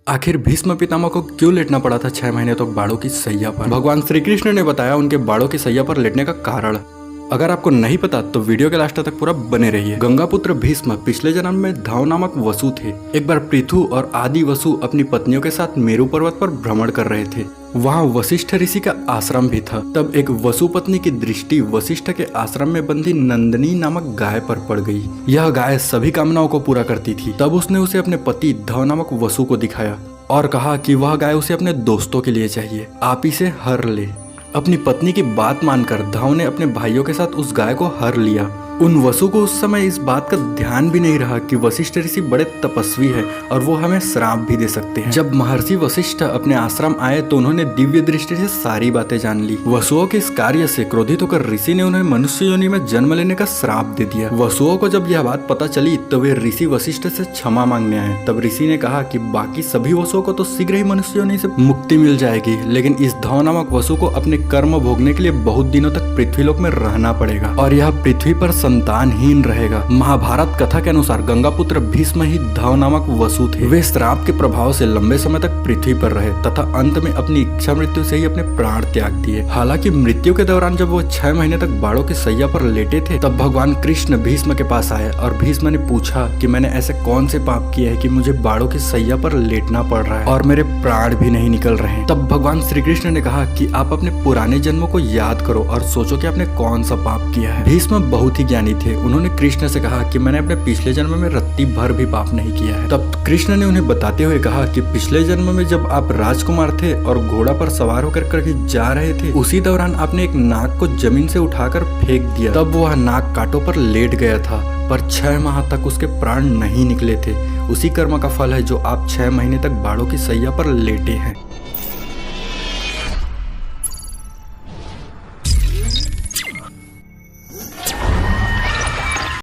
आखिर भीष्म पितामह को क्यों लेटना पड़ा था 6 महीने तक बाड़ों की सैया पर? भगवान श्री कृष्ण ने बताया उनके बाड़ों की सैया पर लेटने का कारण। अगर आपको नहीं पता तो वीडियो के लास्ट तक पूरा बने रहिए। गंगापुत्र भीष्म पिछले जन्म में धाव नामक वसु थे। एक बार पृथु और आदि वसु अपनी पत्नियों के साथ मेरु पर्वत पर भ्रमण कर रहे थे। वहाँ वशिष्ठ ऋषि का आश्रम भी था। तब एक वसु पत्नी की दृष्टि वशिष्ठ के आश्रम में बंधी नंदिनी नामक गाय पर पड़ गई। यह गाय सभी कामनाओं को पूरा करती थी। तब उसने उसे अपने पति धव नामक वसु को दिखाया और कहा कि वह गाय उसे अपने दोस्तों के लिए चाहिए, आप इसे हर ले। अपनी पत्नी की बात मानकर धव ने अपने भाइयों के साथ उस गाय को हर लिया। उन वसु को उस समय इस बात का ध्यान भी नहीं रहा कि वशिष्ठ ऋषि बड़े तपस्वी है और वो हमें श्राप भी दे सकते हैं। जब महर्षि वशिष्ठ अपने आश्रम आए तो उन्होंने दिव्य दृष्टि से सारी बातें जान ली। वसुओं के इस कार्य से क्रोधित होकर ऋषि ने उन्हें मनुष्य योनि में जन्म लेने का श्राप दे दिया। वसुओं को जब यह बात पता चली तो वे ऋषि वशिष्ठ से क्षमा मांगने आए। तब ऋषि ने कहा कि बाकी सभी वसुओं को तो शीघ्र ही मनुष्य योनि से मुक्ति मिल जाएगी, लेकिन इस धव नामक वसु को अपने कर्म भोगने के लिए बहुत दिनों तक पृथ्वीलोक में रहना पड़ेगा और यह पृथ्वी पर संतानहीन रहेगा। महाभारत कथा के अनुसार गंगापुत्र भीष्म ही धव नामक वसु थे। वे श्राप के प्रभाव से लंबे समय तक पृथ्वी पर रहे तथा अंत में अपनी इच्छा मृत्यु से ही अपने प्राण त्याग दिए। हालांकि मृत्यु के दौरान जब वो 6 महीने तक बाड़ों की सैया पर लेटे थे तब भगवान कृष्ण भीष्म के पास आए और भीष्म ने पूछा कि मैंने ऐसे कौन से पाप किए हैं कि मुझे बाड़ों की सैया पर लेटना पड़ रहा है और मेरे प्राण भी नहीं निकल रहे हैं। तब भगवान श्री कृष्ण ने कहा कि आप अपने पुराने जन्मों को याद करो और सोचो कि आपने कौन सा पाप किया है। भीष्म बहुत ही ज्ञानी थे। उन्होंने कृष्ण से कहा कि मैंने अपने पिछले जन्म में रत्ती भर भी पाप नहीं किया है। तब कृष्ण ने उन्हें बताते हुए कहा कि पिछले जन्म में जब आप राजकुमार थे और घोड़ा पर सवार होकर कहीं जा रहे थे, उसी दौरान आपने एक नाग को जमीन से उठाकर फेंक दिया। तब वह नाग कांटों पर लेट गया था पर 6 माह तक उसके प्राण नहीं निकले थे। उसी कर्म का फल है जो आप 6 महीने तक बाड़ों की सैया पर लेटे हैं।